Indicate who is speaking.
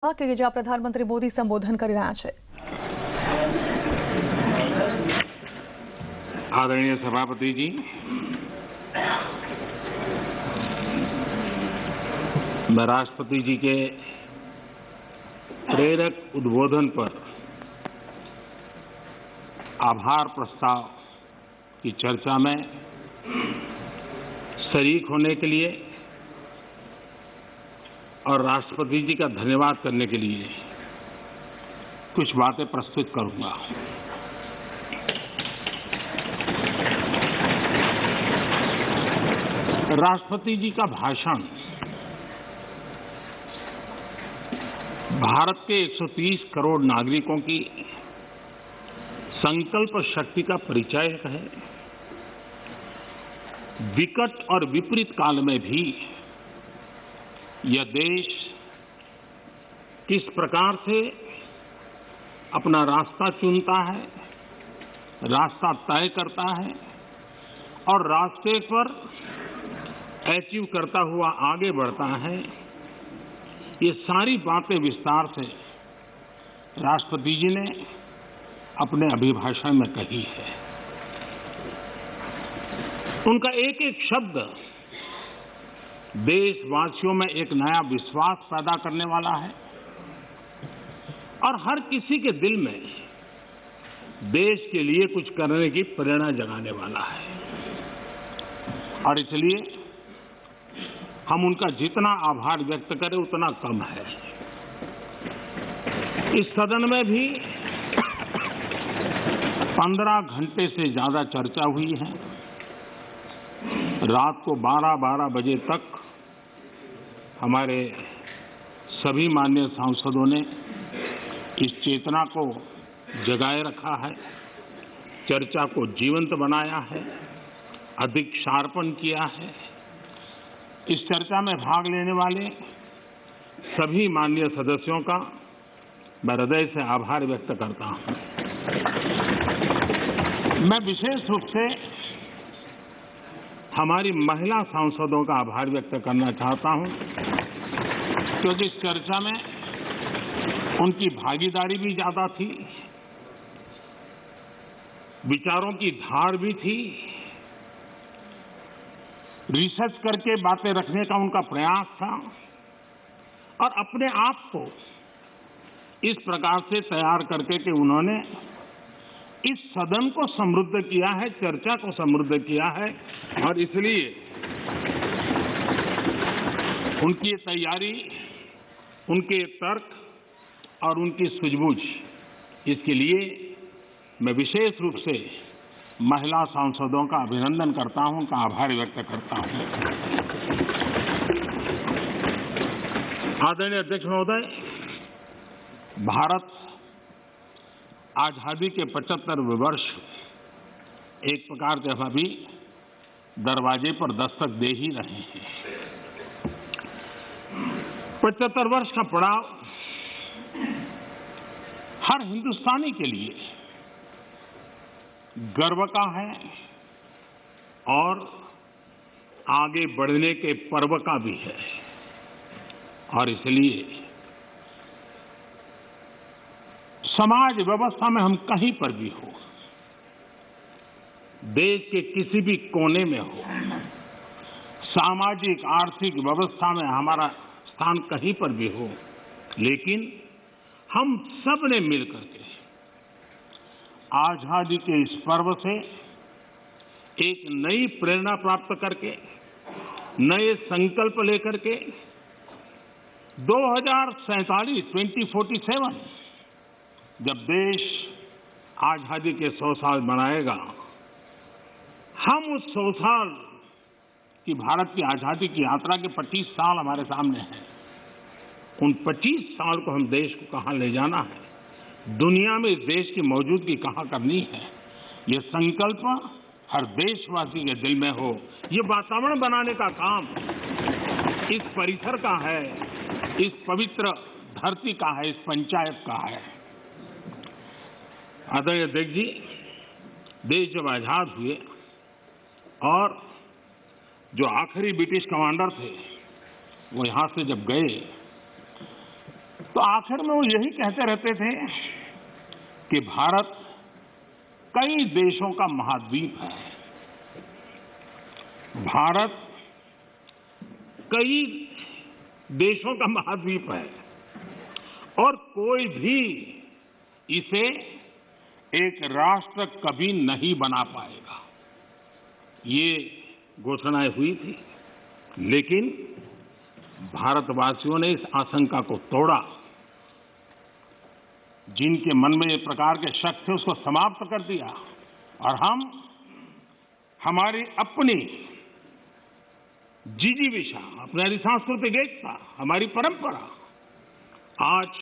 Speaker 1: કે જ્યાં પ્રધાનમંત્રી મોદી સંબોધન કરી રહ્યા છે।
Speaker 2: आदरणीय सभापति जी, मैं राष्ट्रपति जी के प्रेरक उद्बोधन पर आभार प्रस्ताव की चर्चा में शरीक होने के लिए और राष्ट्रपति जी का धन्यवाद करने के लिए कुछ बातें प्रस्तुत करूंगा। राष्ट्रपति जी का भाषण भारत के 130 करोड़ नागरिकों की संकल्प शक्ति का परिचायक है। विकट और विपरीत काल में भी यह देश किस प्रकार से अपना रास्ता चुनता है, रास्ता तय करता है और रास्ते पर अचीव करता हुआ आगे बढ़ता है, ये सारी बातें विस्तार से राष्ट्रपति जी ने अपने अभिभाषण में कही है। उनका एक एक शब्द देशवासियों में एक नया विश्वास पैदा करने वाला है और हर किसी के दिल में देश के लिए कुछ करने की प्रेरणा जगाने वाला है। और इसलिए हम उनका जितना आभार व्यक्त करें उतना कम है। इस सदन में भी 15 घंटे से ज्यादा चर्चा हुई है। रात को 12-12 बजे तक हमारे सभी माननीय सांसदों ने इस चेतना को जगाए रखा है, चर्चा को जीवंत बनाया है, अधिक शार्पन किया है। इस चर्चा में भाग लेने वाले सभी माननीय सदस्यों का मैं हृदय से आभार व्यक्त करता हूं। मैं विशेष रूप से हमारी महिला सांसदों का आभार व्यक्त करना चाहता हूं, क्योंकि इस चर्चा में उनकी भागीदारी भी ज्यादा थी, विचारों की धार भी थी, रिसर्च करके बातें रखने का उनका प्रयास था और अपने आप को इस प्रकार से तैयार करके कि उन्होंने इस सदन को समृद्ध किया है, चर्चा को समृद्ध किया है। और इसलिए उनकी तैयारी, उनके तर्क और उनकी सूझबूझ, इसके लिए मैं विशेष रूप से महिला सांसदों का अभिनंदन करता हूं, उनका आभार व्यक्त करता हूं। आदरणीय अध्यक्ष महोदय, भारत आजादी के 75वें वर्ष एक प्रकार से अभी दरवाजे पर दस्तक दे ही रहे हैं। 75 वर्ष का पड़ाव हर हिंदुस्तानी के लिए गर्व का है और आगे बढ़ने के पर्व का भी है। और इसलिए समाज व्यवस्था में हम कहीं पर भी हो, देश के किसी भी कोने में हो, सामाजिक आर्थिक व्यवस्था में हमारा स्थान कहीं पर भी हो, लेकिन हम सब ने मिलकर के आजादी के इस पर्व से एक नई प्रेरणा प्राप्त करके, नए संकल्प लेकर के 2047 जब देश आजादी के 100 साल मनाएगा, हम उस 100 साल की भारत की आजादी की यात्रा के 25 साल हमारे सामने हैं। उन 25 साल को हम देश को कहां ले जाना है, दुनिया में इस देश की मौजूदगी कहां करनी है, ये संकल्प हर देशवासी के दिल में हो। ये वातावरण बनाने का काम इस परिसर का है, इस पवित्र धरती का है, इस पंचायत का है। आदरणीय अध्यक्ष जी, देश जब आजाद हुए और जो आखिरी ब्रिटिश कमांडर थे वो यहां से जब गए तो आखिर में वो यही कहते रहते थे कि भारत कई देशों का महाद्वीप है, भारत कई देशों का महाद्वीप है और कोई भी इसे एक राष्ट्र कभी नहीं बना पाएगा। ये घोषणाएं हुई थी, लेकिन भारतवासियों ने इस आशंका को तोड़ा। जिनके मन में एक प्रकार के शक थे उसको समाप्त कर दिया और हम हमारी अपनी जिजीविषा, अपनी सांस्कृतिक एकता, हमारी परंपरा आज